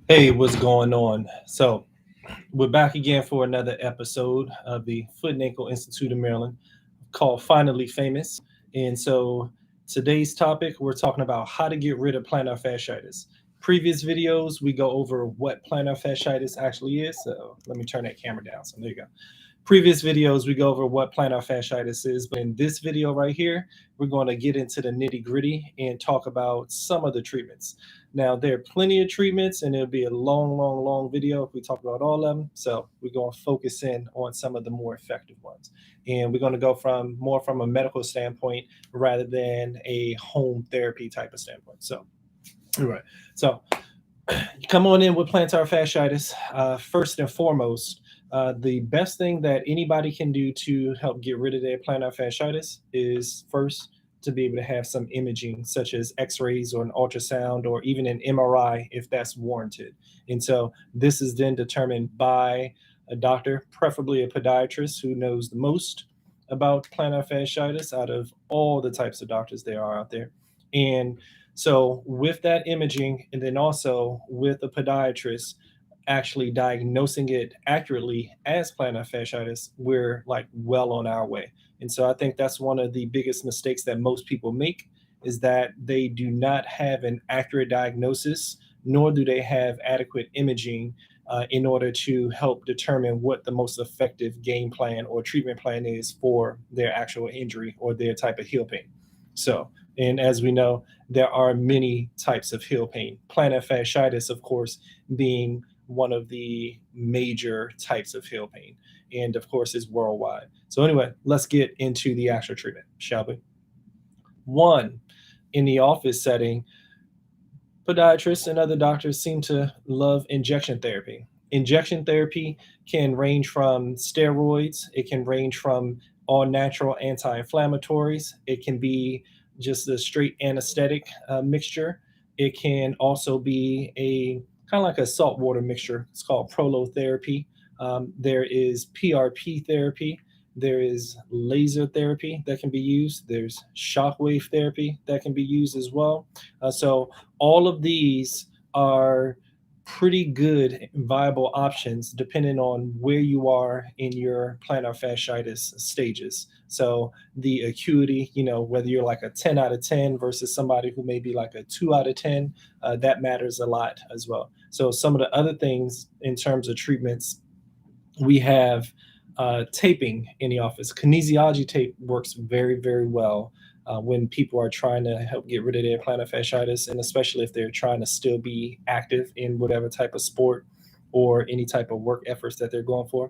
Hey, what's going on? So, we're back again for another episode of the Foot and Ankle Institute of Maryland called Finally Famous. And so, today's topic, we're talking about how to get rid of plantar fasciitis. Previous videos, we go over what plantar fasciitis actually is. So, let me turn that camera down. So, there you go. Previous videos, we go over what plantar fasciitis is, but in this video right here, we're going to get into the nitty gritty and talk about some of the treatments. Now, there are plenty of treatments, and it'll be a long video if we talk about all of them. So we're going to focus in on some of the more effective ones. And we're going to go more from a medical standpoint rather than a home therapy type of standpoint. So, all right. So come on in with plantar fasciitis. First and foremost, the best thing that anybody can do to help get rid of their plantar fasciitis is first to be able to have some imaging, such as x-rays or an ultrasound or even an MRI if that's warranted. And so this is then determined by a doctor, preferably a podiatrist who knows the most about plantar fasciitis out of all the types of doctors there are out there. And so with that imaging, and then also with a podiatrist actually diagnosing it accurately as plantar fasciitis, we're like well on our way. And so I think that's one of the biggest mistakes that most people make, is that they do not have an accurate diagnosis, nor do they have adequate imaging in order to help determine what the most effective game plan or treatment plan is for their actual injury or their type of heel pain. So, and as we know, there are many types of heel pain. Plantar fasciitis, of course, being one of the major types of heel pain, and of course is worldwide. So anyway, let's get into the actual treatment, shall we? One, in the office setting, podiatrists and other doctors seem to love injection therapy. Injection therapy can range from steroids, it can range from all natural anti-inflammatories, it can be just a straight anesthetic mixture. It can also be a kind of like a saltwater mixture. It's called prolotherapy. There is PRP therapy. There is laser therapy that can be used. There's shockwave therapy that can be used as well. So all of these are pretty good viable options depending on where you are in your plantar fasciitis stages. So the acuity, whether you're like a 10 out of 10 versus somebody who may be like a 2 out of 10, that matters a lot as well. So some of the other things in terms of treatments, we have taping in the office. Kinesiology tape works very well when people are trying to help get rid of their plantar fasciitis, and especially if they're trying to still be active in whatever type of sport or any type of work efforts that they're going for.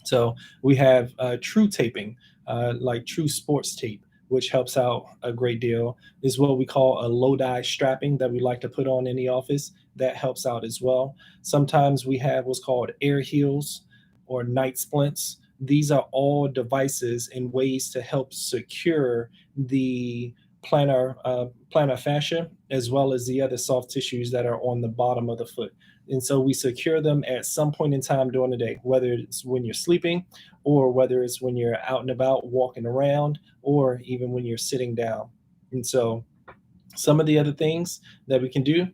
So we have true taping, like true sports tape, which helps out a great deal. Is what we call a Lodi strapping that we like to put on in the office. That helps out as well. Sometimes we have what's called air heels or night splints. These are all devices and ways to help secure the plantar fascia as well as the other soft tissues that are on the bottom of the foot. And so we secure them at some point in time during the day, whether it's when you're sleeping or whether it's when you're out and about walking around or even when you're sitting down. And so some of the other things that we can do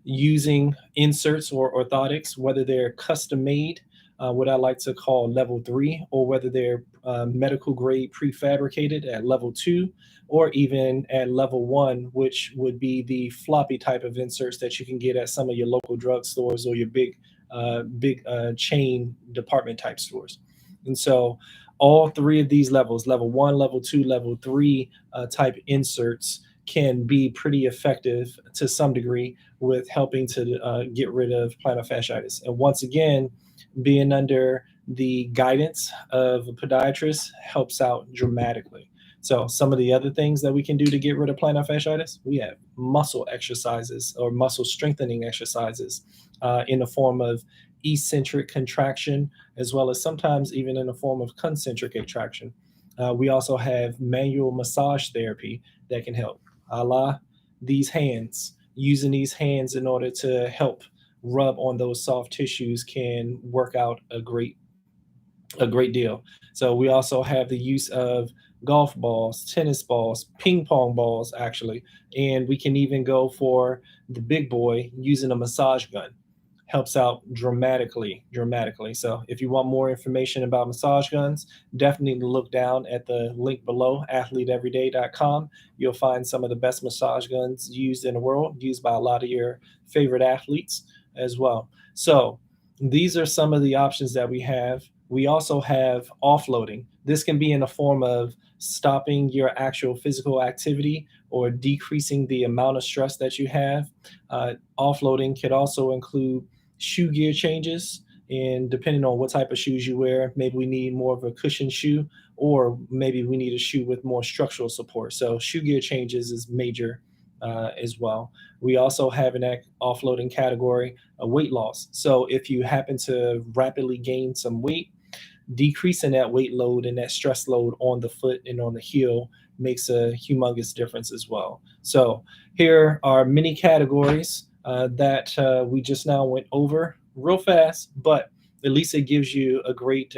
using inserts or orthotics, whether they're custom made, what I like to call level 3, or whether they're medical grade prefabricated at level 2, or even at level 1, which would be the floppy type of inserts that you can get at some of your local drugstores or your big chain department type stores. And so all three of these levels, level 1, level 2, level 3 type inserts can be pretty effective to some degree with helping to get rid of plantar fasciitis. And once again, being under the guidance of a podiatrist helps out dramatically. So some of the other things that we can do to get rid of plantar fasciitis, we have muscle exercises or muscle strengthening exercises in the form of eccentric contraction, as well as sometimes even in the form of concentric contraction. We also have manual massage therapy that can help, a la these hands. Using these hands in order to help rub on those soft tissues can work out a great deal. So we also have the use of golf balls, tennis balls, ping pong balls, actually. And we can even go for the big boy using a massage gun. Helps out dramatically. So if you want more information about massage guns, definitely look down at the link below, athleteeveryday.com. You'll find some of the best massage guns used in the world, used by a lot of your favorite athletes as well. So these are some of the options that we have. We also have offloading. This can be in the form of stopping your actual physical activity or decreasing the amount of stress that you have. Offloading could also include shoe gear changes. And depending on what type of shoes you wear, maybe we need more of a cushion shoe, or maybe we need a shoe with more structural support. So shoe gear changes is major as well. We also have an offloading category, a weight loss. So if you happen to rapidly gain some weight, decreasing that weight load and that stress load on the foot and on the heel makes a humongous difference as well. So here are many categories that we just now went over real fast, but at least it gives you a great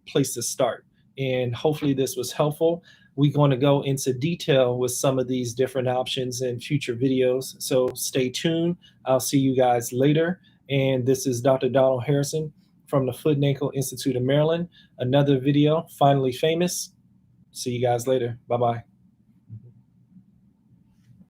place to start. And hopefully this was helpful. We're going to go into detail with some of these different options in future videos. So stay tuned. I'll see you guys later. And this is Dr. Donald Harrison from the Foot and Ankle Institute of Maryland. Another video, Finally Famous. See you guys later. Bye-bye.